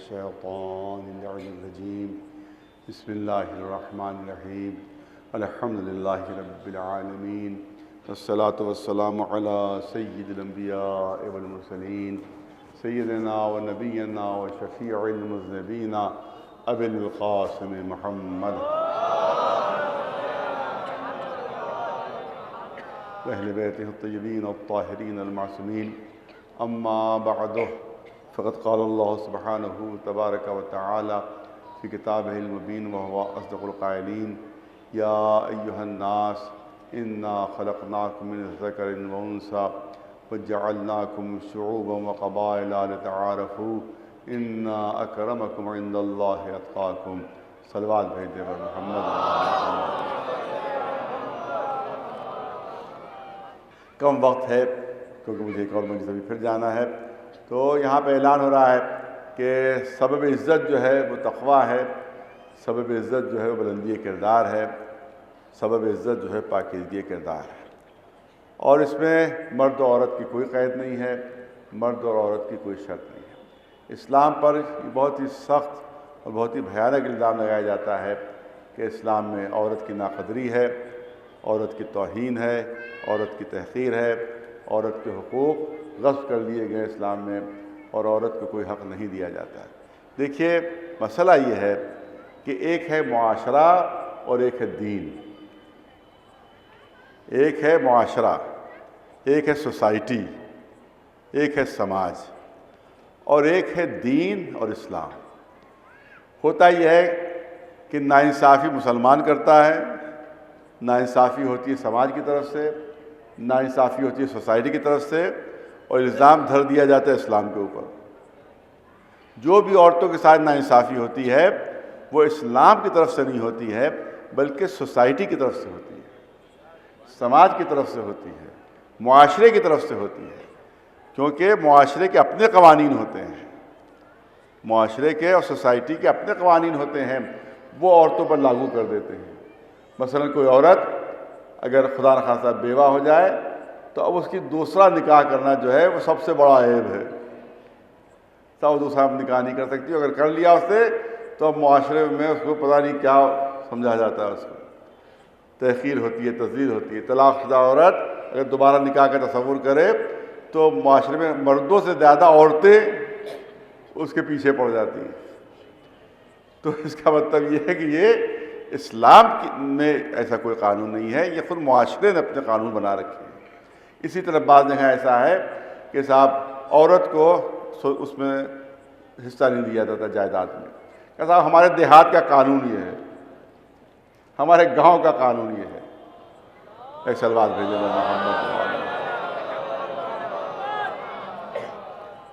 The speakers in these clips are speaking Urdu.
الشيطان الرجيم بسم الله الرحمن الرحيم الحمد لله رب العالمين والصلاة والسلام على سيد الأنبياء والمرسلين سيدنا ونبينا وشفيع المذنبين أبي القاسم محمد وأهل بيته الطيبين الطاهرين المعصومين أما بعد فقد قال الله سبحانه تبارك وتعالى في كتابه المبين وهو أصدق القائلين يا أيها الناس إنا خلقناكم من ذكر وأنثى وجعلناكم شعوبا وقبائل لتعارفوا إن أكرمكم عند الله أتقاكم صلوات بھیجے پر محمد کم وقت ہے کیونکہ مجھے ایک اور مجلس ابھی پھر جانا ہے، تو یہاں پہ اعلان ہو رہا ہے کہ سبب عزت جو ہے وہ تقویٰ ہے، سبب عزت جو ہے وہ بلندی کردار ہے، سبب عزت جو ہے پاکیزگی کردار ہے، اور اس میں مرد و عورت کی کوئی قید نہیں ہے، مرد اور عورت کی کوئی شرط نہیں ہے۔ اسلام پر بہت ہی سخت اور بہت ہی بھیانک الزام لگایا جاتا ہے کہ اسلام میں عورت کی ناقدری ہے، عورت کی توہین ہے، عورت کی تحقیر ہے، عورت کے حقوق غصب کر لیے گئے اسلام میں، اور عورت کو کوئی حق نہیں دیا جاتا ہے۔ دیکھیے مسئلہ یہ ہے کہ ایک ہے معاشرہ اور ایک ہے دین، ایک ہے معاشرہ، ایک ہے سوسائٹی، ایک ہے سماج، اور ایک ہے دین اور اسلام۔ ہوتا یہ ہے کہ ناانصافی مسلمان کرتا ہے، ناانصافی ہوتی ہے سماج کی طرف سے، ناانصافی ہوتی ہے سوسائٹی کی طرف سے، اور الزام دھر دیا جاتا ہے اسلام کے اوپر۔ جو بھی عورتوں کے ساتھ ناانصافی ہوتی ہے وہ اسلام کی طرف سے نہیں ہوتی ہے بلکہ سوسائٹی کی طرف سے ہوتی ہے، سماج کی طرف سے ہوتی ہے، معاشرے کی طرف سے ہوتی ہے، کیونکہ معاشرے کے اپنے قوانین ہوتے ہیں، معاشرے کے اور سوسائٹی کے اپنے قوانین ہوتے ہیں، وہ عورتوں پر لاگو کر دیتے ہیں۔ مثلا کوئی عورت اگر خدا نخواستہ بیوہ ہو جائے تو اب اس کی دوسرا نکاح کرنا جو ہے وہ سب سے بڑا عیب ہے، تو وہ دوسرا نکاح نہیں کر سکتی، اگر کر لیا اس نے تو اب معاشرے میں اس کو پتہ نہیں کیا سمجھا جاتا ہے، اس کو تحقیر ہوتی ہے، تذلیل ہوتی ہے۔ طلاق شدہ عورت اگر دوبارہ نکاح کا تصور کرے تو معاشرے میں مردوں سے زیادہ عورتیں اس کے پیچھے پڑ جاتی ہیں۔ تو اس کا مطلب یہ ہے کہ یہ اسلام میں ایسا کوئی قانون نہیں ہے، یہ خود معاشرے نے اپنے قانون بنا رکھے ہیں۔ اسی طرح بعض جگہ ایسا ہے کہ صاحب عورت کو اس میں حصہ نہیں دیا جاتا جائیداد میں، کہ صاحب ہمارے دیہات کا قانون یہ ہے، ہمارے گاؤں کا قانون یہ ہے۔ ایک سلوات بھیجے محمد۔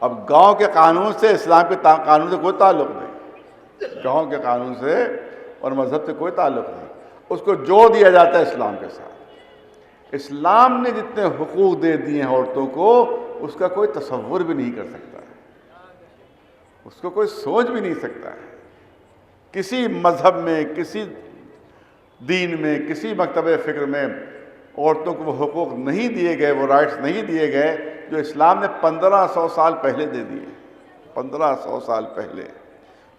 اب گاؤں کے قانون سے اسلام کے قانون سے کوئی تعلق نہیں، گاؤں کے قانون سے اور مذہب سے کوئی تعلق نہیں، اس کو جوڑ دیا جاتا ہے اسلام کے ساتھ۔ اسلام نے جتنے حقوق دے دیے ہیں عورتوں کو اس کا کوئی تصور بھی نہیں کر سکتا ہے، اس کو کوئی سوچ بھی نہیں سکتا ہے۔ کسی مذہب میں، کسی دین میں، کسی مکتب فکر میں عورتوں کو وہ حقوق نہیں دیے گئے، وہ رائٹس نہیں دیے گئے جو اسلام نے 1500 سال پہلے دے دیے۔ 1500 سال پہلے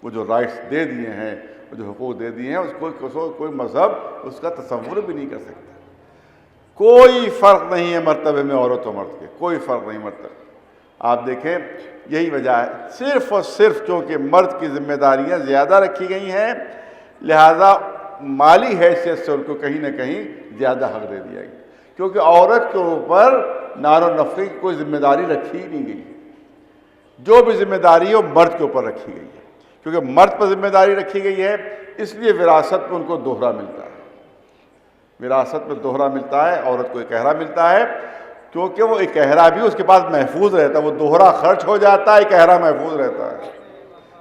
وہ جو رائٹس دے دیے ہیں، وہ جو حقوق دے دیے ہیں، اس کو کوئی مذہب اس کا تصور بھی نہیں کر سکتا۔ کوئی فرق نہیں ہے مرتبے میں عورت و مرد کے، کوئی فرق نہیں مرتبہ۔ آپ دیکھیں یہی وجہ ہے، صرف اور صرف کیونکہ مرد کی ذمہ داریاں زیادہ رکھی گئی ہیں، لہذا مالی حیثیت سے ان کو کہیں نہ کہیں زیادہ حق دے دیا گیا، کیونکہ عورت کے اوپر نار و نفقے کی کوئی ذمہ داری رکھی ہی نہیں گئی۔ جو بھی ذمہ داری ہے وہ مرد کے اوپر رکھی گئی ہے، کیونکہ مرد پر ذمہ داری رکھی گئی ہے، اس لیے وراثت میں ان کو دوہرا ملتا ہے، وراثت میں دوہرا ملتا ہے، عورت کو اکہرا ملتا ہے، کیونکہ وہ اکہرا بھی اس کے پاس محفوظ رہتا ہے، وہ دوہرا خرچ ہو جاتا ہے، اکہرا محفوظ رہتا ہے۔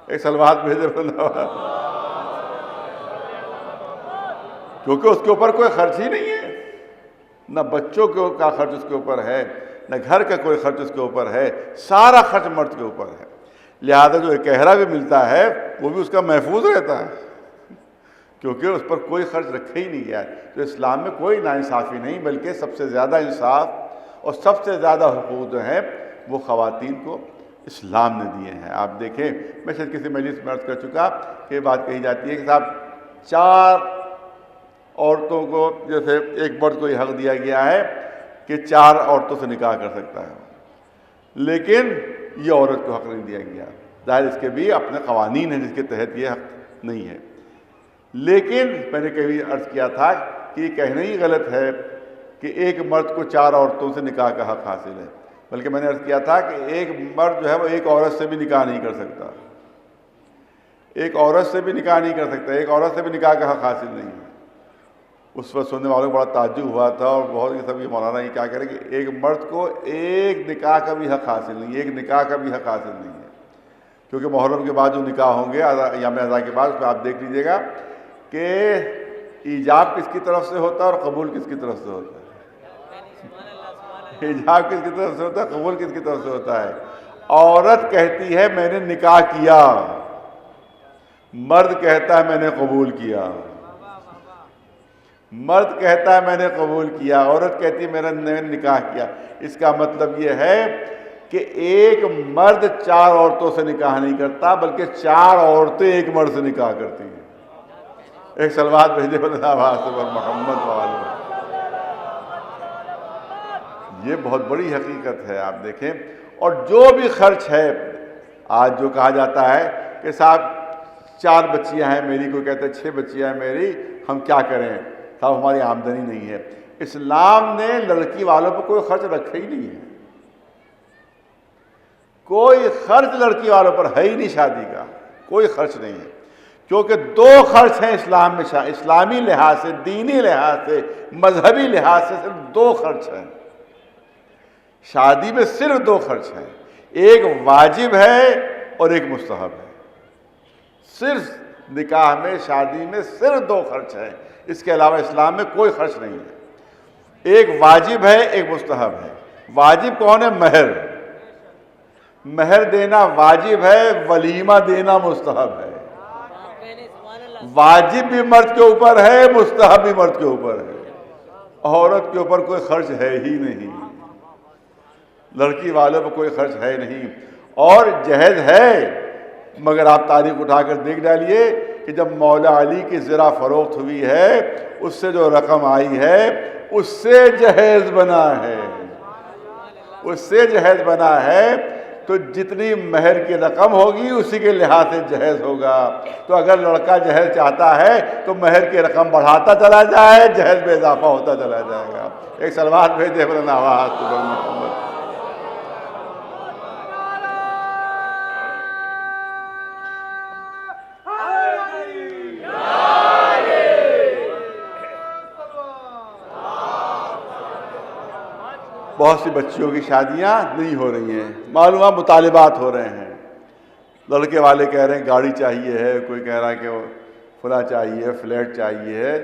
ایک سلوات بھیجے کیونکہ اس کے اوپر کوئی خرچ ہی نہیں ہے، نہ بچوں کا خرچ اس کے اوپر ہے، نہ گھر کا کوئی خرچ اس کے اوپر ہے، سارا خرچ مرد کے اوپر ہے، لہذا جو اکہرا بھی ملتا ہے وہ بھی اس کا محفوظ رہتا ہے، کیونکہ اس پر کوئی خرچ رکھا ہی نہیں گیا ہے۔ تو اسلام میں کوئی ناانصافی نہیں، بلکہ سب سے زیادہ انصاف اور سب سے زیادہ حقوق جو ہیں وہ خواتین کو اسلام نے دیے ہیں۔ آپ دیکھیں، میں شاید کسی مجلس میں عرض کر چکا کہ بات کہی جاتی ہے کہ صاحب 4 عورتوں کو، جیسے ایک مرد کو یہ حق دیا گیا ہے کہ 4 عورتوں سے نکاح کر سکتا ہے، لیکن یہ عورت کو حق نہیں دیا گیا۔ ظاہر اس کے بھی اپنے قوانین ہیں جس کے تحت یہ حق نہیں ہے، لیکن میں نے کبھی عرض کیا تھا کہ یہ کہنا ہی غلط ہے کہ ایک مرد کو 4 عورتوں سے نکاح کا حق حاصل ہے، بلکہ میں نے عرض کیا تھا کہ ایک مرد جو ہے وہ ایک عورت سے بھی نکاح نہیں کر سکتا، ایک عورت سے بھی نکاح نہیں کر سکتا، ایک عورت سے بھی نکاح کا حق حاصل نہیں ہے۔ اس وقت سننے والوں کو بڑا تعجب ہوا تھا، اور بہت سب یہ مولانا یہ کیا کریں کہ ایک مرد کو ایک نکاح کا بھی حق حاصل نہیں ہے، ایک نکاح کا بھی حق حاصل نہیں ہے، کیونکہ محرم کے بعد جو نکاح ہوں گے ایام اضحیٰ کے بعد، اس میں آپ دیکھ لیجئے گا کہ ایجاب کس کی طرف سے ہوتا ہے اور قبول کس کی طرف سے ہوتا ہے۔ ایجاب کس کی طرف سے ہوتا ہے، قبول کس کی طرف سے ہوتا ہے۔ عورت کہتی ہے میں نے نکاح کیا، مرد کہتا ہے میں نے قبول کیا۔ مرد کہتا ہے میں نے قبول کیا، عورت کہتی ہے میں نے نکاح کیا۔ اس کا مطلب یہ ہے کہ ایک مرد 4 عورتوں سے نکاح نہیں کرتا، بلکہ 4 عورتیں ایک مرد سے نکاح کرتی ہیں۔ ایک صلوات بھیجے محمد وآلہ۔ یہ بہت بڑی حقیقت ہے، آپ دیکھیں۔ اور جو بھی خرچ ہے، آج جو کہا جاتا ہے کہ صاحب 4 بچیاں ہیں میری، کوئی کہتا ہے 6 بچیاں ہیں میری، ہم کیا کریں صاحب، ہماری آمدنی نہیں ہے۔ اسلام نے لڑکی والوں پہ کوئی خرچ رکھا ہی نہیں ہے، کوئی خرچ لڑکی والوں پر ہے ہی نہیں، شادی کا کوئی خرچ نہیں ہے، کیونکہ 2 خرچ ہیں اسلام میں، اسلامی لحاظ سے، دینی لحاظ سے، مذہبی لحاظ سے صرف 2 خرچ ہیں شادی میں، صرف 2 خرچ ہیں، ایک واجب ہے اور ایک مستحب ہے۔ صرف نکاح میں، شادی میں صرف 2 خرچ ہیں، اس کے علاوہ اسلام میں کوئی خرچ نہیں ہے۔ ایک واجب ہے، ایک مستحب ہے۔ واجب کون ہے؟ مہر، مہر دینا واجب ہے، ولیمہ دینا مستحب ہے۔ واجب بھی مرد کے اوپر ہے، مستحب بھی مرد کے اوپر ہے، عورت کے اوپر کوئی خرچ ہے ہی نہیں، لڑکی والوں پہ کوئی خرچ ہے نہیں۔ اور جہیز ہے، مگر آپ تاریخ اٹھا کر دیکھ ڈالیے کہ جب مولا علی کی زرہ فروخت ہوئی ہے، اس سے جو رقم آئی ہے اس سے جہیز بنا ہے، اس سے جہیز بنا ہے، تو جتنی مہر کی رقم ہوگی اسی کے لحاظ سے جہیز ہوگا۔ تو اگر لڑکا جہیز چاہتا ہے تو مہر کی رقم بڑھاتا چلا جائے، جہیز میں اضافہ ہوتا چلا جائے گا۔ ایک صلوات بھیجے آواز محمد۔ بہت سی بچیوں کی شادیاں نہیں ہو رہی ہیں، معلوم ہے مطالبات ہو رہے ہیں، لڑکے والے کہہ رہے ہیں گاڑی چاہیے ہے، کوئی کہہ رہا ہے کہ فلاں چاہیے، فلیٹ چاہیے ہے۔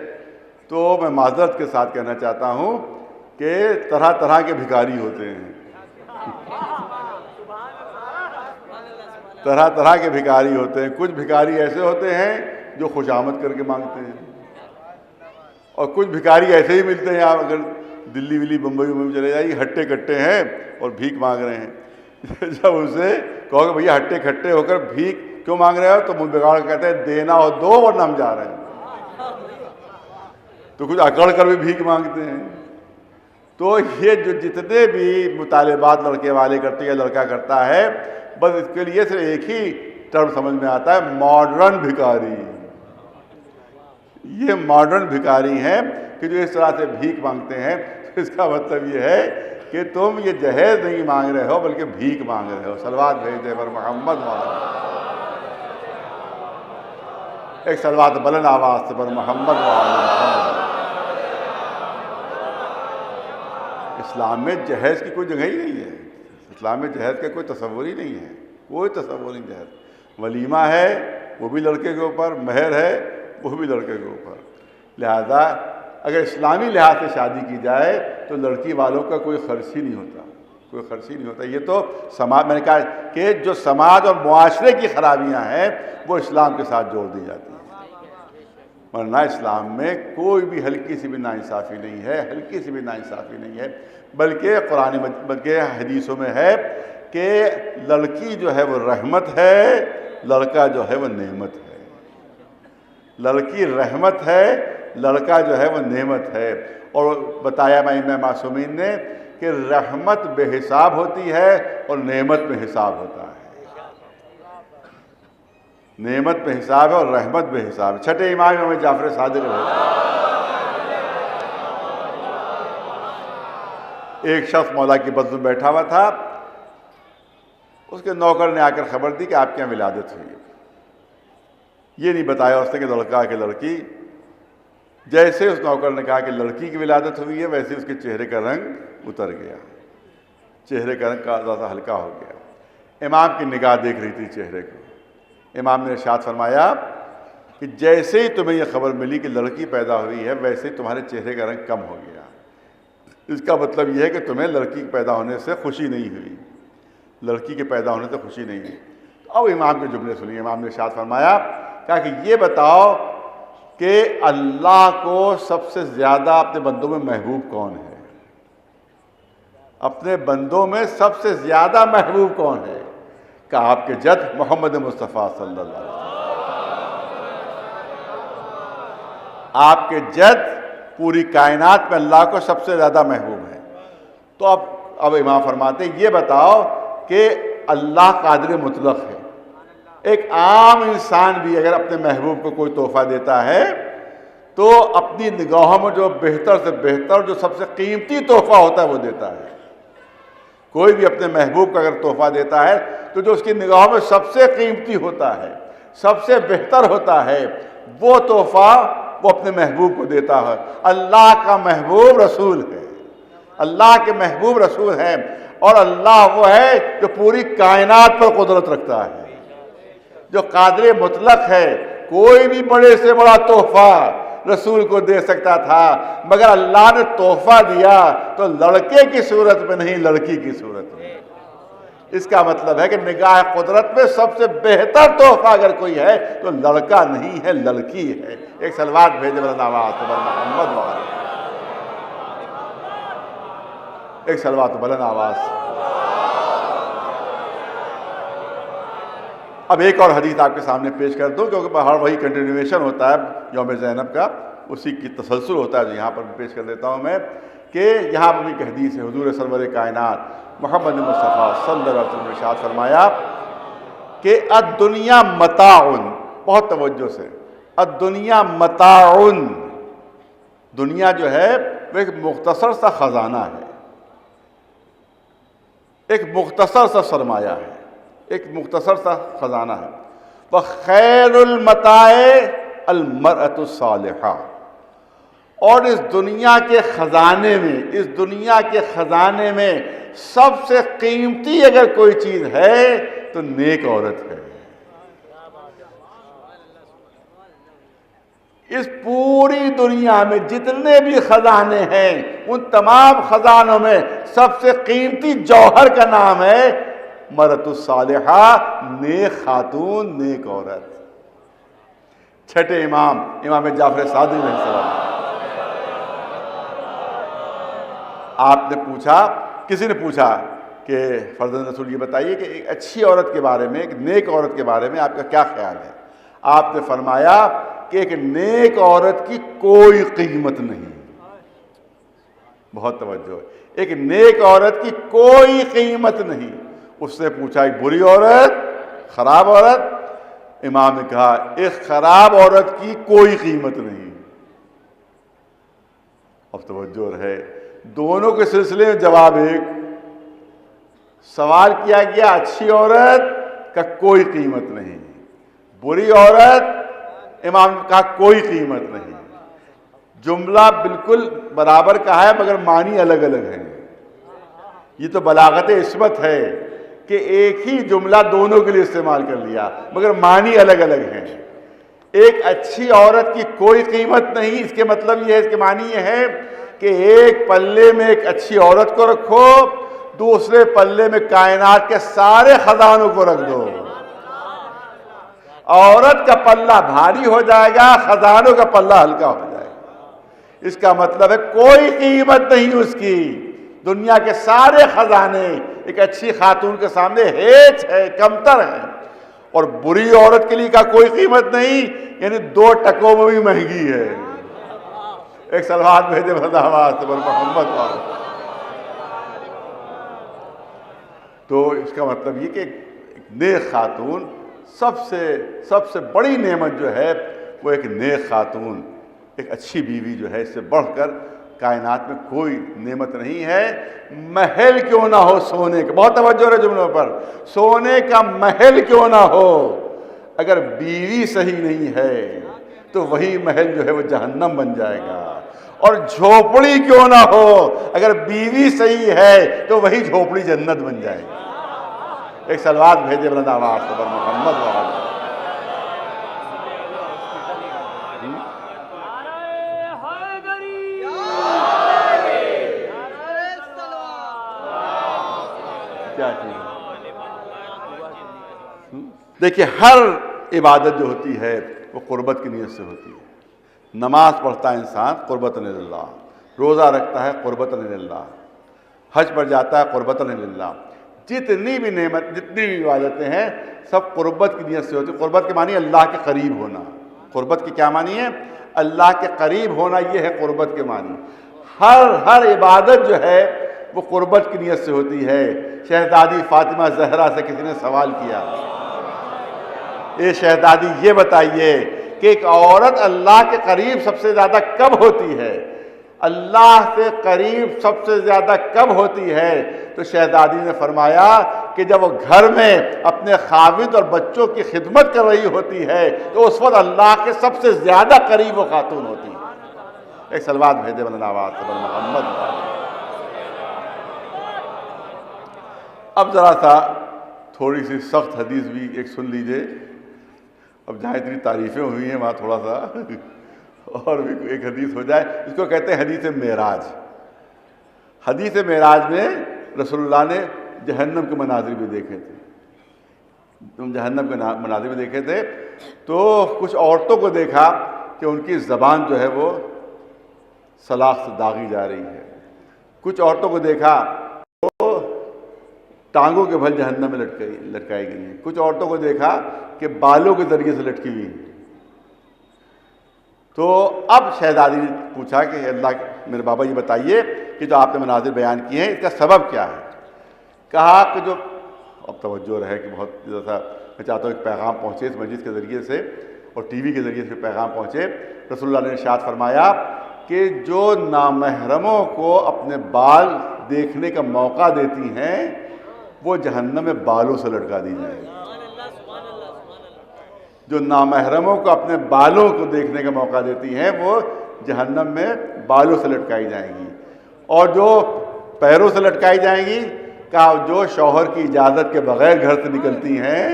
تو میں معذرت کے ساتھ کہنا چاہتا ہوں کہ طرح طرح کے بھکاری ہوتے ہیں، طرح طرح کے بھکاری ہوتے ہیں۔ کچھ بھکاری ایسے ہوتے ہیں جو خوش آمد کر کے مانگتے ہیں، اور کچھ بھکاری ایسے ہی ملتے ہیں، آپ اگر دلی ولی بمبئی میں چلے جائیے، ہٹے کٹے ہیں اور بھیک مانگ رہے ہیں۔ جب اسے کہو کہ بھیا ہٹے کھٹے ہو کر بھیک کیوں مانگ رہے ہو، تو منہ بگاڑ کہتے ہیں دینا ہو دو ورنہ ہم جا رہے ہیں۔ تو کچھ اکڑ کر بھی بھیک مانگتے ہیں۔ تو یہ جو جتنے بھی مطالبات لڑکے والے کرتے ہیں یا لڑکا کرتا ہے، بس اس کے لیے صرف ایک ہی ٹرم سمجھ میں آتا ہے، ماڈرن بھکاری۔ یہ ماڈرن بھکاری ہیں کہ جو اس طرح سے بھیک مانگتے ہیں۔ اس کا مطلب یہ ہے کہ تم یہ جہیز نہیں مانگ رہے ہو بلکہ بھیک مانگ رہے ہو۔ صلوات بھیج دے پر محمد والا، ایک صلوات بلند آواز سے پر محمد والا۔ اسلام میں جہیز کی کوئی جگہ ہی نہیں ہے، اسلام میں جہیز کا کوئی تصور ہی نہیں ہے، کوئی تصور نہیں جہیز۔ ولیمہ ہے وہ بھی لڑکے کے اوپر، مہر ہے وہ بھی لڑکے کے اوپر۔ لہذا اگر اسلامی لحاظ سے شادی کی جائے تو لڑکی والوں کا کوئی خرچ ہی نہیں ہوتا، کوئی خرچ ہی نہیں ہوتا۔ یہ تو سماج، میں نے کہا کہ جو سماج اور معاشرے کی خرابیاں ہیں وہ اسلام کے ساتھ جوڑ دی جاتی ہیں، ورنہ اسلام میں کوئی بھی ہلکی سی بھی ناانصافی نہیں ہے، ہلکی سی بھی ناانصافی نہیں ہے۔ بلکہ بلکہ حدیثوں میں ہے کہ لڑکی جو ہے وہ رحمت ہے، لڑکا جو ہے وہ نعمت ہے۔ لڑکی رحمت ہے، لڑکا جو ہے وہ نعمت ہے۔ اور بتایا ائمہ معصومین نے کہ رحمت بے حساب ہوتی ہے اور نعمت بے حساب ہوتا ہے۔ نعمت بے حساب ہے اور رحمت بے حساب ہے۔ چھٹے امام امام جعفر صادق ایک شخص مولا کی بزم میں بیٹھا ہوا تھا، اس کے نوکر نے آ کر خبر دی کہ آپ کے یہاں ولادت ہوئی ہے۔ یہ نہیں بتایا اس نے کہ لڑکا کہ لڑکی۔ جیسے اس نوکر نے کہا کہ لڑکی کی ولادت ہوئی ہے، ویسے اس کے چہرے کا رنگ اتر گیا، چہرے کا رنگ زیادہ ہلکا ہو گیا۔ امام کی نگاہ دیکھ رہی تھی چہرے کو۔ امام نے ارشاد فرمایا کہ جیسے ہی تمہیں یہ خبر ملی کہ لڑکی پیدا ہوئی ہے، ویسے ہی تمہارے چہرے کا رنگ کم ہو گیا۔ اس کا مطلب یہ ہے کہ تمہیں لڑکی کے پیدا ہونے سے خوشی نہیں ہوئی، لڑکی کے پیدا ہونے سے خوشی نہیں ہوئی۔ اب امام کے جملے سنیے۔ امام نے ارشاد فرمایا کہ یہ بتاؤ کہ اللہ کو سب سے زیادہ اپنے بندوں میں محبوب کون ہے؟ اپنے بندوں میں سب سے زیادہ محبوب کون ہے؟ کہ آپ کے جد محمد مصطفیٰ صلی اللہ علیہ وسلم۔ آپ کے جد پوری کائنات میں اللہ کو سب سے زیادہ محبوب ہے۔ تو اب امام فرماتے ہیں یہ بتاؤ کہ اللہ قادر مطلق ہے، ایک عام انسان بھی اگر اپنے محبوب کو کوئی تحفہ دیتا ہے تو اپنی نگاہوں میں جو بہتر سے بہتر، جو سب سے قیمتی تحفہ ہوتا ہے وہ دیتا ہے۔ کوئی بھی اپنے محبوب کا اگر تحفہ دیتا ہے تو جو اس کی نگاہوں میں سب سے قیمتی ہوتا ہے، سب سے بہتر ہوتا ہے، وہ تحفہ وہ اپنے محبوب کو دیتا ہے۔ اللہ کا محبوب رسول ہے، اللہ کے محبوب رسول ہیں، اور اللہ وہ ہے جو پوری کائنات پر قدرت رکھتا ہے، جو قادر مطلق ہے۔ کوئی بھی بڑے سے بڑا تحفہ رسول کو دے سکتا تھا، مگر اللہ نے تحفہ دیا تو لڑکے کی صورت میں نہیں، لڑکی کی صورت میں۔ اس کا مطلب ہے کہ نگاہ قدرت میں سب سے بہتر تحفہ اگر کوئی ہے تو لڑکا نہیں ہے، لڑکی ہے۔ ایک صلوات بھیجے بلند آواز سے محمد وعلیہ، ایک صلوات بلند آواز۔ اب ایک اور حدیث آپ کے سامنے پیش کر دوں، کیونکہ ہر وہی کنٹینیویشن ہوتا ہے یوم زینب کا، اسی کی تسلسل ہوتا ہے، جو یہاں پر پیش کر دیتا ہوں میں، کہ یہاں پر بھی ایک حدیث ہے۔ حضور سرور کائنات محمد مصطفیٰ صلی اللہ علیہ وسلم نے ارشاد فرمایا کہ الدنیا متاع، بہت توجہ سے، الدنیا متاع، دنیا جو ہے وہ ایک مختصر سا خزانہ ہے، ایک مختصر سا سرمایہ ہے، ایک مختصر سا خزانہ ہے۔ وَخَيْرُ الْمَتَاعِ الْمَرْأَةُ الصَّالِحَةُ، اور اس دنیا کے خزانے میں، اس دنیا کے خزانے میں سب سے قیمتی اگر کوئی چیز ہے تو نیک عورت ہے۔ اس پوری دنیا میں جتنے بھی خزانے ہیں، ان تمام خزانوں میں سب سے قیمتی جوہر کا نام ہے مرأۃ الصالحہ، نیک خاتون، نیک عورت۔ چھٹے امام امام جعفر صادق علیہ السلام، آپ نے پوچھا، کسی نے پوچھا کہ فرزند رسول یہ بتائیے کہ ایک اچھی عورت کے بارے میں، ایک نیک عورت کے بارے میں آپ کا کیا خیال ہے؟ آپ نے فرمایا کہ ایک نیک عورت کی کوئی قیمت نہیں۔ بہت توجہ، ایک نیک عورت کی کوئی قیمت نہیں۔ اس نے پوچھا ایک بری عورت، خراب عورت؟ امام نے کہا ایک خراب عورت کی کوئی قیمت نہیں۔ اب توجہ ہے، دونوں کے سلسلے میں جواب ایک۔ سوال کیا گیا اچھی عورت کا کوئی قیمت نہیں، بری عورت امام نے کہا کوئی قیمت نہیں۔ جملہ بالکل برابر کا ہے مگر معنی الگ الگ ہیں۔ یہ تو بلاغت عصمت ہے کہ ایک ہی جملہ دونوں کے لیے استعمال کر لیا مگر معنی الگ الگ ہیں۔ ایک اچھی عورت کی کوئی قیمت نہیں، اس کے مطلب یہ ہے، اس کے معنی یہ ہے کہ ایک پلے میں ایک اچھی عورت کو رکھو، دوسرے پلے میں کائنات کے سارے خزانوں کو رکھ دو، عورت کا پلہ بھاری ہو جائے گا، خزانوں کا پلہ ہلکا ہو جائے گا۔ اس کا مطلب ہے کوئی قیمت نہیں اس کی، دنیا کے سارے خزانے ایک اچھی خاتون کے سامنے ہیچ ہے، کمتر ہے، اور بری عورت کے لیے کا کوئی قیمت نہیں، یعنی 2 ٹکوں میں بھی مہنگی ہے۔ ایک صلوات بھیجے آواز پر محمد والے۔ تو اس کا مطلب یہ کہ ایک نیک خاتون، سب سے بڑی نعمت جو ہے وہ ایک نیک خاتون، ایک اچھی بیوی جو ہے، اس سے بڑھ کر کائنات میں کوئی نعمت نہیں ہے۔ محل کیوں نہ ہو سونے کا، بہت توجہ ہے جملوں پر، سونے کا محل کیوں نہ ہو، اگر بیوی صحیح نہیں ہے تو وہی محل جو ہے وہ جہنم بن جائے گا۔ اور جھوپڑی کیوں نہ ہو، اگر بیوی صحیح ہے تو وہی جھوپڑی جنت بن جائے گی۔ ایک صلوات بھیجے بلند آواز سے پر محمد والے۔ کیا چیز ہے؟ دیکھیے، ہر عبادت جو ہوتی ہے وہ قربت کی نیت سے ہوتی ہے۔ نماز پڑھتا ہے انسان قربتاً للہ، روزہ رکھتا ہے قربتاً للہ، حج پر جاتا ہے قربتاً للہ۔ جتنی بھی نعمت، جتنی بھی عبادتیں ہیں، سب قربت کی نیت سے ہوتی ہے۔ قربت کے معنی اللہ کے قریب ہونا۔ قربت کی کیا معنی ہے؟ اللہ کے قریب ہونا، یہ ہے قربت کے معنی۔ ہر عبادت جو ہے وہ قربت کی نیت سے ہوتی ہے۔ شہزادی فاطمہ زہرا سے کسی نے سوال کیا، اے شہزادی یہ بتائیے کہ ایک عورت اللہ کے قریب سب سے زیادہ کب ہوتی ہے؟ اللہ سے قریب سب سے زیادہ کب ہوتی ہے؟ تو شہزادی نے فرمایا کہ جب وہ گھر میں اپنے خاوند اور بچوں کی خدمت کر رہی ہوتی ہے تو اس وقت اللہ کے سب سے زیادہ قریب وہ خاتون ہوتی ہے۔ ایک صلوات بھیجے بلند آواز سے محمد۔ اب ذرا سا تھوڑی سی سخت حدیث بھی ایک سن لیجئے۔ اب جہاں اتنی تعریفیں ہوئی ہیں وہاں تھوڑا سا اور بھی ایک حدیث ہو جائے، اس کو کہتے ہیں حدیث معراج۔ حدیث معراج میں رسول اللہ نے جہنم کے مناظر بھی دیکھے تھے، جہنم کے مناظر بھی دیکھے تھے۔ تو کچھ عورتوں کو دیکھا کہ ان کی زبان جو ہے وہ سلاخ سے داغی جا رہی ہے، کچھ عورتوں کو دیکھا وہ ٹانگوں کے بھل جہنم میں لٹکائی گئی ہیں، کچھ عورتوں کو دیکھا کہ بالوں کے ذریعے سے لٹکی ہوئی ہیں۔ تو اب شہزادی نے پوچھا کہ اللہ میرے بابا یہ بتائیے کہ جو آپ نے مناظر بیان کیے ہیں اس کا سبب کیا ہے؟ کہا کہ جو، اب توجہ رہے کہ بہت جیسا میں چاہتا ہوں ایک پیغام پہنچے اس مجلس کے ذریعے سے اور ٹی وی کے ذریعے سے پیغام پہنچے۔ رسول اللہ نے ارشاد فرمایا کہ جو نامحرموں کو اپنے بال دیکھنے کا موقع دیتی ہیں وہ جہنم میں بالوں سے لٹکا دی جائیں گی۔ جو نامحرموں کو اپنے بالوں کو دیکھنے کا موقع دیتی ہیں وہ جہنم میں بالوں سے لٹکائی جائیں گی۔ اور جو پیروں سے لٹکائی جائیں گی، کہا جو شوہر کی اجازت کے بغیر گھر سے نکلتی ہیں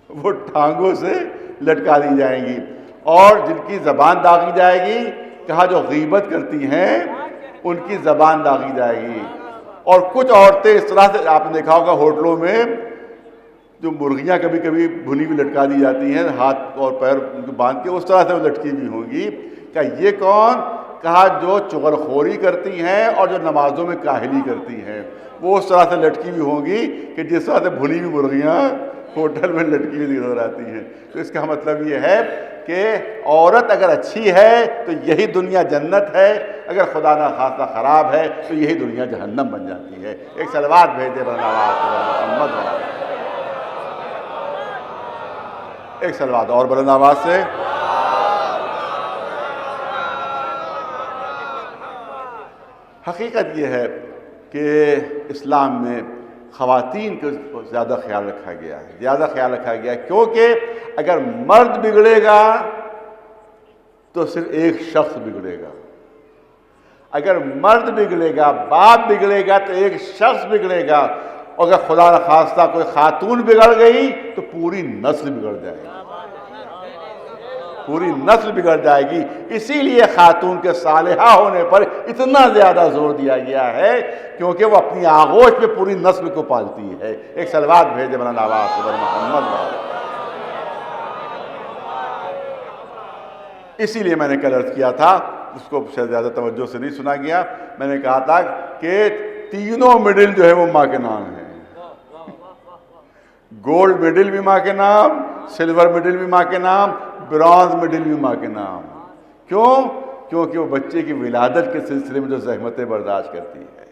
وہ ٹانگوں سے لٹکا دی جائیں گی۔ اور جن کی زبان داغی جائے گی، کہا جو غیبت کرتی ہیں ان کی زبان داغی جائے گی۔ اور کچھ عورتیں اس طرح سے، آپ نے دیکھا ہوگا ہوٹلوں میں جو مرغیاں کبھی کبھی بھنی ہوئی لٹکا دی جاتی ہیں، ہاتھ اور پیر باندھ کے اس طرح سے وہ لٹکی ہوئی ہوں گی۔ کہا یہ کون؟ کہا جو چغل خوری کرتی ہیں اور جو نمازوں میں کاہلی کرتی ہیں، وہ اس طرح سے لٹکی ہوئی ہوں گی کہ جس طرح سے بھنی ہوئی مرغیاں ہوٹل میں لٹکی ہوئی نظر آتی ہیں۔ تو اس کا مطلب یہ ہے کہ عورت اگر اچھی ہے تو یہی دنیا جنت ہے، اگر خدا نہ خاصہ خراب ہے تو یہی دنیا جہنم بن جاتی ہے۔ ایک صلوات بھیجے بلند آواز سے محمد والے۔ ایک صلوات اور بلند آواز سے۔ حقیقت یہ ہے کہ اسلام میں خواتین کو زیادہ خیال رکھا گیا ہے، زیادہ خیال رکھا گیا ہے، کیونکہ اگر مرد بگڑے گا تو صرف ایک شخص بگڑے گا، اگر مرد بگڑے گا، باپ بگڑے گا تو ایک شخص بگڑے گا، اور اگر خدا نخواستہ کوئی خاتون بگڑ گئی تو پوری نسل بگڑ جائے گی، پوری نسل بگڑ جائے گی۔ اسی لیے خاتون کے صالحہ ہونے پر اتنا زیادہ زور دیا گیا ہے کیونکہ وہ اپنی آغوش پہ پوری نسل کو پالتی ہے۔ ایک صلوات بھیجے بلند آواز سے محمد والے۔ اسی لیے میں نے کل عرض کیا تھا، اس کو شاید زیادہ توجہ سے نہیں سنا گیا، میں نے کہا تھا کہ تینوں میڈل جو ہے وہ ماں کے نام ہیں. گولڈ میڈل بھی ماں کے نام، سلور میڈل بھی ماں کے نام، برونز میڈل بھی ماں کے نام. کیوں؟ کیونکہ وہ بچے کی ولادت کے سلسلے میں جو زحمتیں برداشت کرتی ہے،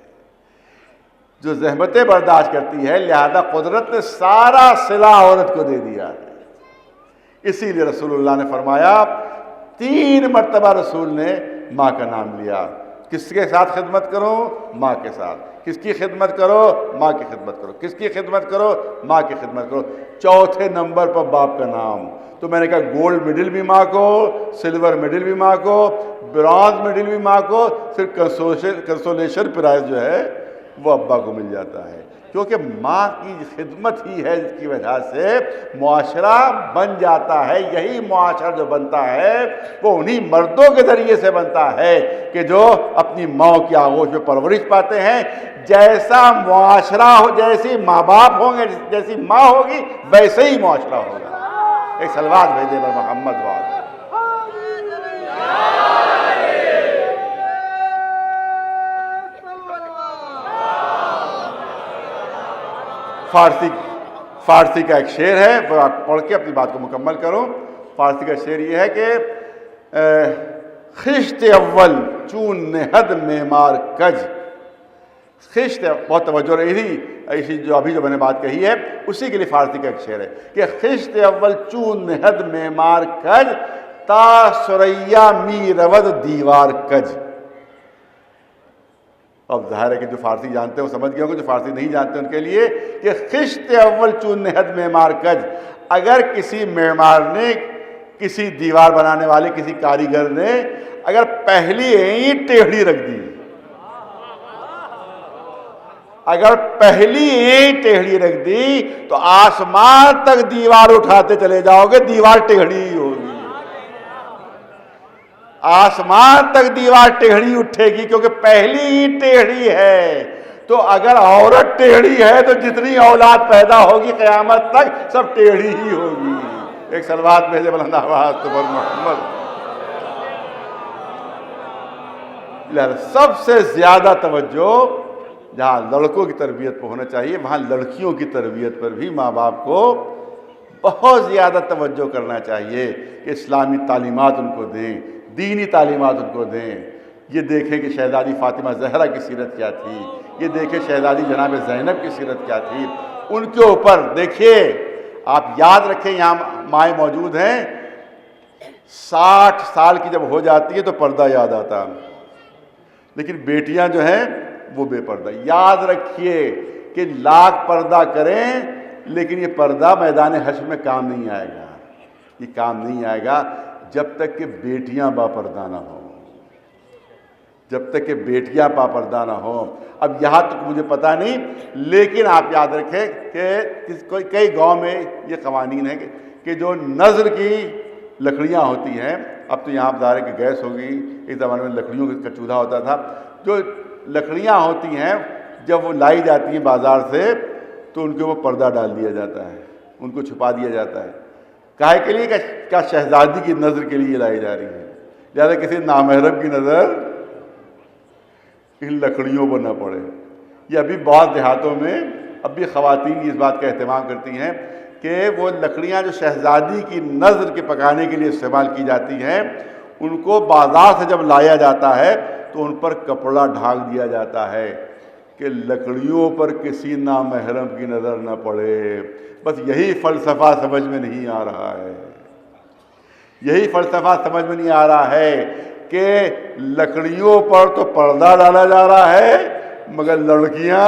جو زحمتیں برداشت کرتی ہے، لہذا قدرت نے سارا صلہ عورت کو دے دیا ہے. اسی لیے رسول اللہ نے فرمایا، 3 مرتبہ رسول نے ماں کا نام لیا. کس کے ساتھ خدمت کرو؟ ماں کے ساتھ. کس کی خدمت کرو؟ ماں کی خدمت کرو. کس کی خدمت کرو؟ ماں کی خدمت کرو. چوتھے نمبر پر باپ کا نام. تو میں نے کہا گولڈ میڈل بھی ماں کو، سلور میڈل بھی ماں کو، برونز میڈل بھی ماں کو، پھر کنسولیشن پرائز جو ہے وہ ابا کو مل جاتا ہے. کیونکہ ماں کی خدمت ہی ہے جس کی وجہ سے معاشرہ بن جاتا ہے. یہی معاشرہ جو بنتا ہے وہ انہی مردوں کے ذریعے سے بنتا ہے کہ جو اپنی ماں کی آغوش میں پرورش پاتے ہیں. جیسا معاشرہ ہو، جیسی ماں باپ ہوں گے، جیسی ماں ہوگی، ویسے ہی معاشرہ ہوگا. ایک صلوات بھیجے پر محمد وعلى. فارسی کا ایک شعر ہے، وہ آپ پڑھ کے اپنی بات کو مکمل کرو. فارسی کا شعر یہ ہے کہ خشت اول چون نہد معمار کج. خشت، بہت توجہ رہی، ایسی جو ابھی جو میں نے بات کہی ہے اسی کے لیے فارسی کا ایک شعر ہے کہ خشت اول چون نہد معمار کج تا سریا می رود دیوار کج. اب ظاہر ہے کہ جو فارسی جانتے ہیں وہ سمجھ گئے ہوں گے، جو فارسی نہیں جانتے ان کے لیے کہ خشت اول چون نہد معمار کج. اگر کسی معمار نے، کسی دیوار بنانے والے، کسی کاریگر نے اگر پہلی اینٹ ٹیڑھی رکھ دی، اگر پہلی اینٹ ٹیڑھی رکھ دی تو آسمان تک دیوار اٹھاتے چلے جاؤ گے، دیوار ٹیڑھی ہی ہوگی. آسمان تک دیوار ٹیڑھی اٹھے گی کیونکہ پہلی ہی ٹیڑھی ہے. تو اگر عورت ٹیڑھی ہے تو جتنی اولاد پیدا ہوگی قیامت تک سب ٹیڑھی ہی ہوگی. ایک صلوات بھیجے بلند آواز پر محمد. سب سے زیادہ توجہ جہاں لڑکوں کی تربیت پہ ہونا چاہیے، وہاں لڑکیوں کی تربیت پر بھی ماں باپ کو بہت زیادہ توجہ کرنا چاہیے کہ اسلامی تعلیمات ان کو دیں، دینی تعلیمات ان کو دیں. یہ دیکھیں کہ شہزادی فاطمہ زہرا کی سیرت کیا تھی، یہ دیکھیں شہزادی جناب زینب کی سیرت کیا تھی. ان کے اوپر دیکھیے، آپ یاد رکھیں، یہاں مائیں موجود ہیں، 60 سال کی جب ہو جاتی ہے تو پردہ یاد آتا، لیکن بیٹیاں جو ہیں وہ بے پردہ. یاد رکھیے کہ لاکھ پردہ کریں لیکن یہ پردہ میدان حشر میں کام نہیں آئے گا. یہ کام نہیں آئے گا جب تک کہ بیٹیاں باپردہ نہ ہوں، جب تک کہ بیٹیاں باپردہ نہ ہوں. اب یہاں تک مجھے پتہ نہیں، لیکن آپ یاد رکھیں کہ کئی گاؤں میں یہ قوانین ہیں کہ جو نظر کی لکڑیاں ہوتی ہیں، اب تو یہاں ظاہر ہے کہ گیس ہوگی، اس زمانے میں لکڑیوں کا چولہا ہوتا تھا. جو لکڑیاں ہوتی ہیں جب وہ لائی جاتی ہیں بازار سے تو ان کے اوپر پردہ ڈال دیا جاتا ہے، ان کو چھپا دیا جاتا ہے. کاہے کے لیے؟ کیا شہزادی کی نظر کے لیے لائی جا رہی ہے، لہٰذا کسی نامحرم کی نظر ان لکڑیوں پر نہ پڑے. یہ ابھی بعض دیہاتوں میں اب بھی خواتین اس بات کا اہتمام کرتی ہیں کہ وہ لکڑیاں جو شہزادی کی نظر کے پکانے کے لیے استعمال کی جاتی ہیں، ان کو بازار سے جب لایا جاتا ہے تو ان پر کپڑا ڈھانک دیا جاتا ہے کہ لکڑیوں پر کسی نامحرم کی نظر نہ پڑے. بس یہی فلسفہ سمجھ میں نہیں آ رہا ہے، یہی فلسفہ سمجھ میں نہیں آ رہا ہے کہ لکڑیوں پر تو پردہ ڈالا جا رہا ہے مگر لڑکیاں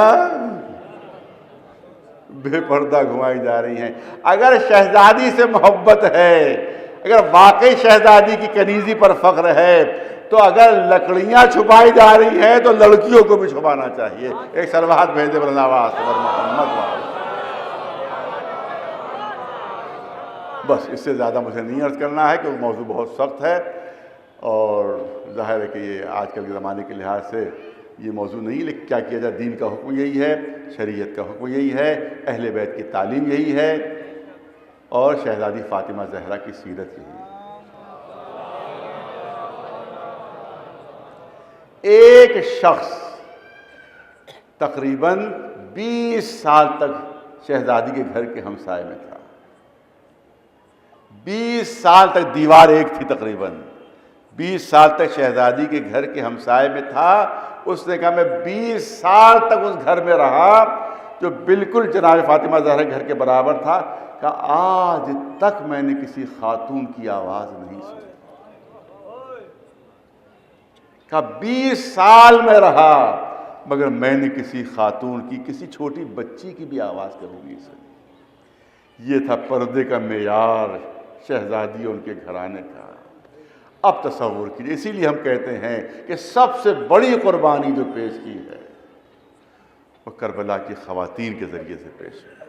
بے پردہ گھمائی جا رہی ہیں. اگر شہزادی سے محبت ہے، اگر واقعی شہزادی کی کنیزی پر فخر ہے، تو اگر لکڑیاں چھپائی جا رہی ہیں تو لڑکیوں کو بھی چھپانا چاہیے. ایک صلوات بھیجے بلند آواز پر محمد. بس اس سے زیادہ مجھے نہیں عرض کرنا ہے کہ وہ موضوع بہت سخت ہے، اور ظاہر ہے کہ یہ آج کل کے زمانے کے لحاظ سے یہ موضوع نہیں. لیکن کیا کیا جائے، دین کا حکم یہی ہے، شریعت کا حکم یہی ہے، اہل بیت کی تعلیم یہی ہے، اور شہزادی فاطمہ زہرا کی سیرت یہی ہے. ایک شخص تقریباً 20 سال تک شہزادی کے گھر کے ہمسائے میں تھا. 20 سال تک دیوار ایک تھی تقریباً. 20 سال تک شہزادی کے گھر کے ہمسائے میں تھا. اس نے کہا میں 20 سال تک اس گھر میں رہا جو بالکل جناب فاطمہ زہرا کے گھر کے برابر تھا. کہا آج تک میں نے کسی خاتون کی آواز نہیں سنی. کہا 20 سال میں رہا مگر میں نے کسی خاتون کی, کسی چھوٹی بچی کی بھی آواز کبھی نہیں سنی. یہ تھا پردے کا معیار شہزادی اور ان کے گھرانے کا. اب تصور کیجیے, اسی لیے ہم کہتے ہیں کہ سب سے بڑی قربانی جو پیش کی ہے وہ کربلا کی خواتین کے ذریعے سے پیش ہے.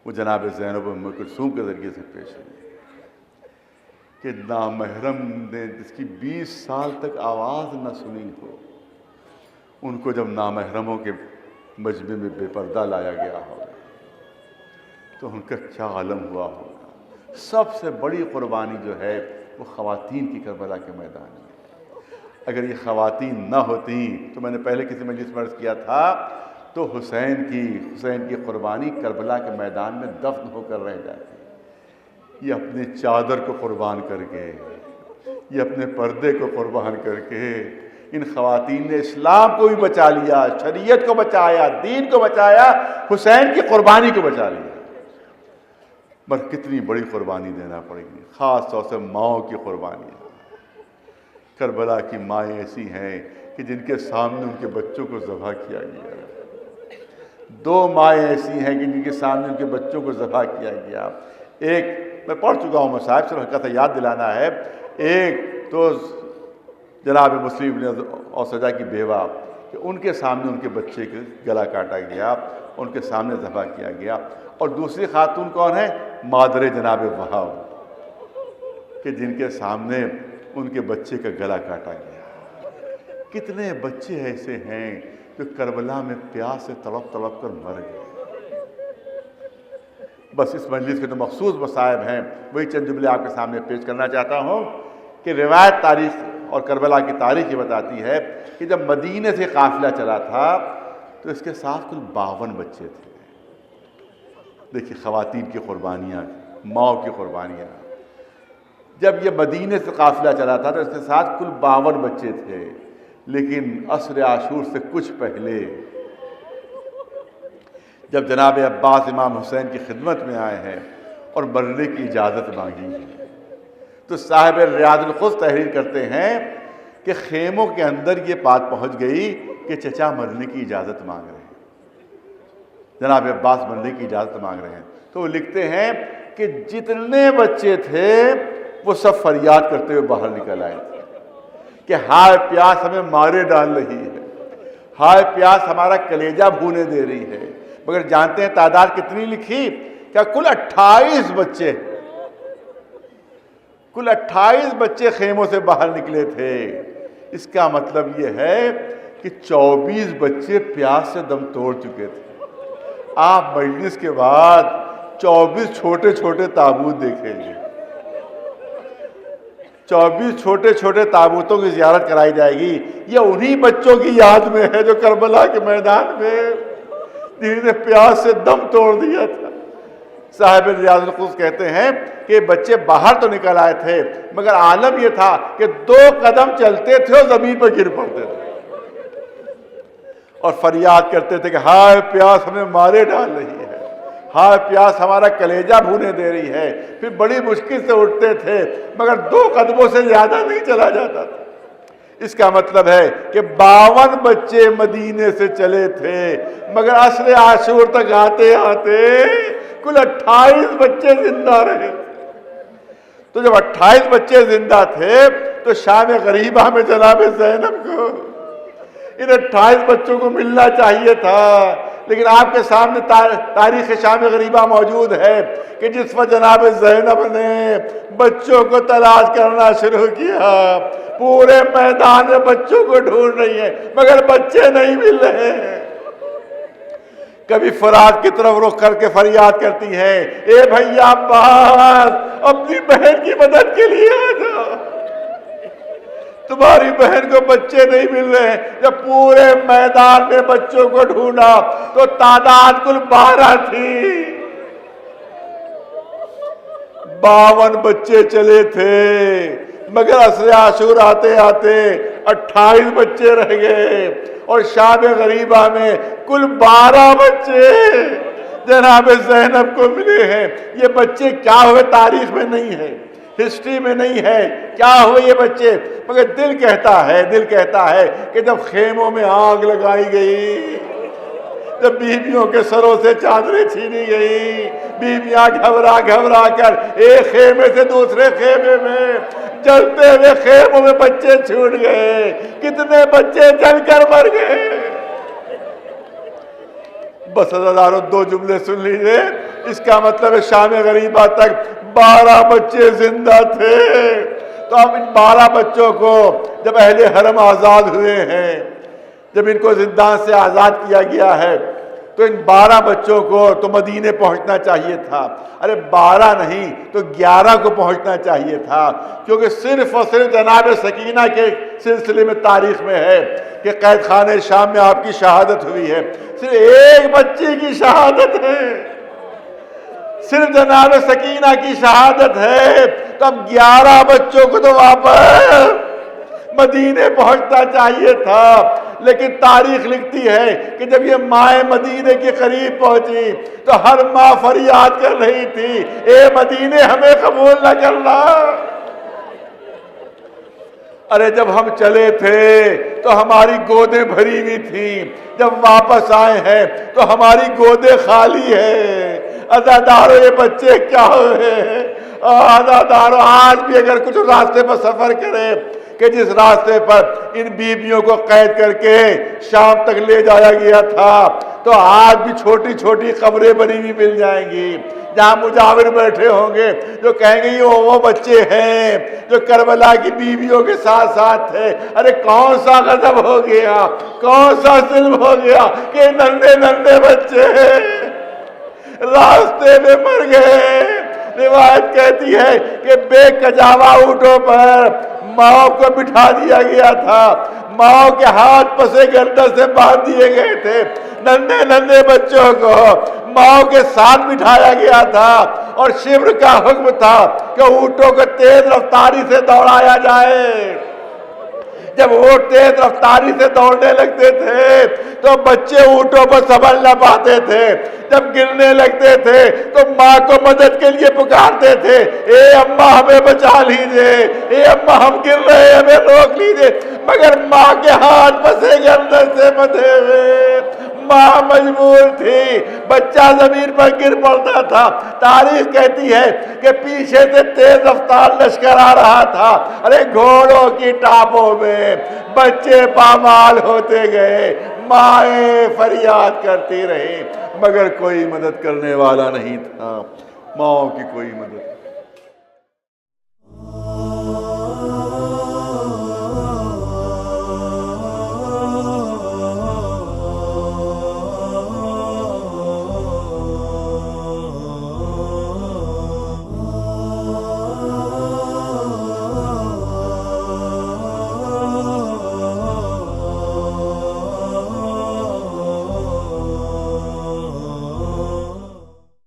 وہ جناب زینب و ام کلثوم کے ذریعے سے پیش ہے کہ نامحرم نے جس کی 20 سال تک آواز نہ سنی ہو, ان کو جب نامحرموں کے مجمع میں بے پردہ لایا گیا ہوگا تو ان کا کیا عالم ہوا ہوگا. سب سے بڑی قربانی جو ہے وہ خواتین کی کربلا کے میدان میں. اگر یہ خواتین نہ ہوتیں تو میں نے پہلے کسی مجلس میں عرض کیا تھا تو حسین کی قربانی کربلا کے میدان میں دفن ہو کر رہ جاتی. یہ اپنے چادر کو قربان کر کے, یہ اپنے پردے کو قربان کر کے ان خواتین نے اسلام کو بھی بچا لیا, شریعت کو بچایا, دین کو بچایا, حسین کی قربانی کو بچا لیا. مگر کتنی بڑی قربانی دینا پڑے گی, خاص طور سے ماؤں کی قربانی. کربلا کی مائیں ایسی ہیں کہ جن کے سامنے ان کے بچوں کو ذبح کیا گیا. 2 مائیں ایسی ہیں کہ جن کے سامنے ان کے بچوں کو ذبح کیا گیا. ایک میں پڑھ چکا ہوں مصاحب سے, ہلکا سا یاد دلانا ہے. ایک تو جناب مسلم بن اوسجہ کی بیوہ کہ ان کے سامنے ان کے بچے کا گلا کاٹا گیا, ان کے سامنے ذبح کیا گیا. اور دوسری خاتون کون ہے؟ مادر جناب وہاب کہ جن کے سامنے ان کے بچے کا گلا کاٹا گیا. کتنے بچے ایسے ہیں جو کربلا میں پیاس سے تڑپ تڑپ کر مر گئے. بس اس مجلس کے جو مخصوص مصائب ہیں وہی چند جملے آپ کے سامنے پیش کرنا چاہتا ہوں کہ روایت تاریخ اور کربلا کی تاریخ یہ بتاتی ہے کہ جب مدینے سے قافلہ چلا تھا تو اس کے ساتھ کل 52 بچے تھے. دیکھیے خواتین کی قربانیاں, ماؤں کی قربانیاں. جب یہ مدینے سے قافلہ چلا تھا تو اس کے ساتھ کل 52 بچے تھے. لیکن عصر عاشور سے کچھ پہلے جب جناب عباس امام حسین کی خدمت میں آئے ہیں اور مرنے کی اجازت مانگی ہے تو صاحب ریاض الخضر تحریر کرتے ہیں کہ خیموں کے اندر یہ بات پہنچ گئی کہ چچا مرنے کی اجازت مانگ رہے ہیں, جناب عباس مرنے کی اجازت مانگ رہے ہیں. تو وہ لکھتے ہیں کہ جتنے بچے تھے وہ سب فریاد کرتے ہوئے باہر نکل آئے تھے کہ ہائے پیاس ہمیں مارے ڈال رہی ہے, ہائے پیاس ہمارا کلیجہ بھونے دے رہی ہے. مگر جانتے ہیں تعداد کتنی لکھی؟ کیا کل 28 بچے, کل 28 بچے خیموں سے باہر نکلے تھے. اس کا مطلب یہ ہے کہ 24 بچے پیاس سے دم توڑ چکے تھے. آپ مجلس کے بعد 24 چھوٹے چھوٹے تابوت دیکھیں گے. 24 چھوٹے چھوٹے تابوتوں کی زیارت کرائی جائے گی. یہ انہی بچوں کی یاد میں ہے جو کربلا کے میدان میں جنہوں نے پیاس سے دم توڑ دیا تھا. صاحب ریاض الخضر کہتے ہیں کہ بچے باہر تو نکل آئے تھے مگر عالم یہ تھا کہ 2 قدم چلتے تھے اور زمین پر گر پڑتے تھے اور فریاد کرتے تھے کہ ہائے پیاس ہمیں مارے ڈال رہی ہے, ہائے پیاس ہمارا کلیجہ بھونے دے رہی ہے. پھر بڑی مشکل سے اٹھتے تھے مگر 2 قدموں سے زیادہ نہیں چلا جاتا تھا. اس کا مطلب ہے کہ 52 بچے مدینے سے چلے تھے مگر عصر عاشور تک آتے آتے کل 28 بچے زندہ رہے. تو جب 28 بچے زندہ تھے تو شام غریبہ میں جناب زینب کو ان 28 بچوں کو ملنا چاہیے تھا. لیکن آپ کے سامنے تاریخ شام غریبہ موجود ہے کہ جس وقت جناب زینب نے بچوں کو تلاش کرنا شروع کیا, پورے میدان میں بچوں کو ڈھونڈ رہی ہے مگر بچے نہیں مل رہے ہیں. کبھی فرات کی طرف رخ کر کے فریاد کرتی ہے, اے بھیا عباس اپنی بہن کی مدد کے لیے آ جاؤ. تمہاری بہن کو بچے نہیں مل رہے. جب پورے میدان میں بچوں کو ڈھونڈا تو تعداد کل 12 تھی. 52 بچے چلے تھے مگر عصر عاشور آتے آتے 28 بچے رہ گئے اور شام غریبہ میں کل 12 بچے جناب زینب کو ملے ہیں. یہ بچے کیا ہوئے تاریخ میں نہیں ہے, ہسٹری میں نہیں ہے کیا ہوئے یہ بچے, مگر دل کہتا ہے کہ جب خیموں میں آگ لگائی گئی, جب بیویوں کے سروں سے چادریں چھینی گئی, بیویاں گھبرا کر ایک خیمے سے دوسرے خیمے میں, جلتے ہوئے خیموں میں بچے چھوٹ گئے. کتنے بچے جل کر مر گئے. بس ہزاروں 2 جملے سن لیجیے. اس کا مطلب ہے شام غریبہ تک 12 بچے زندہ تھے. تو اب ان 12 بچوں کو جب اہل حرم آزاد ہوئے ہیں, جب ان کو زندان سے آزاد کیا گیا ہے, تو ان 12 بچوں کو تو مدینے پہنچنا چاہیے تھا. ارے 12 نہیں تو 11 کو پہنچنا چاہیے تھا, کیونکہ صرف اور صرف جناب سکینہ کے سلسلے میں تاریخ میں ہے کہ قید خانہ شام میں آپ کی شہادت ہوئی ہے. صرف ایک بچی کی شہادت ہے, صرف جناب سکینہ کی شہادت ہے. تو اب 11 بچوں کو تو واپس مدینے پہنچنا چاہیے تھا. لیکن تاریخ لکھتی ہے کہ جب یہ مائیں مدینے کے قریب پہنچی تو ہر ماں فریاد کر رہی تھی, اے مدینے ہمیں قبول نہ کرنا. ارے جب ہم چلے تھے تو ہماری گودیں بھری ہوئی تھیں, جب واپس آئے ہیں تو ہماری گودیں خالی ہیں. عزادارو یہ بچے کیا ہوئے ہیں؟ عزادارو آج بھی اگر کچھ راستے پر سفر کرے کہ جس راستے پر ان بیویوں کو قید کر کے شام تک لے جایا گیا تھا, تو آج بھی چھوٹی چھوٹی قبریں بنی ہوئی مل جائیں گی جہاں مجاور بیٹھے ہوں گے جو کہیں گے یہ وہ بچے ہیں جو کربلا کی بیویوں کے ساتھ ساتھ تھے. ارے کون سا غضب ہو گیا, کون سا ظلم ہو گیا کہ ننھے بچے راستے میں مر گئے. روایت کہتی ہے کہ بے کجاوا اونٹوں پر ماؤں کو بٹھا دیا گیا تھا, ماؤں کے ہاتھ پسے گردن سے باندھ دیے گئے تھے, ننھے بچوں کو ماؤں کے ساتھ بٹھایا گیا تھا, اور شبر کا حکم تھا کہ اونٹوں کو تیز رفتاری سے دوڑایا جائے. جب اونٹ تیز رفتاری سے دوڑنے لگتے تھے تو بچے اونٹوں پر سنبھل نہ پاتے تھے, جب گرنے لگتے تھے تو ماں کو مدد کے لیے پکارتے تھے, اے اماں ہمیں بچا لیجئے, اے اماں ہم گر رہے ہیں ہمیں روک لیجئے. مگر ماں کے ہاتھ پسے گردن سے بندھے ہوئے, ماں مجبور تھی, بچہ زمین پر گر پڑتا تھا. تاریخ کہتی ہے کہ پیچھے سے تیز رفتار لشکر آ رہا تھا. ارے گھوڑوں کی ٹاپوں میں بچے پامال ہوتے گئے, مائیں فریاد کرتی رہی, مگر کوئی مدد کرنے والا نہیں تھا, ماؤں کی کوئی مدد.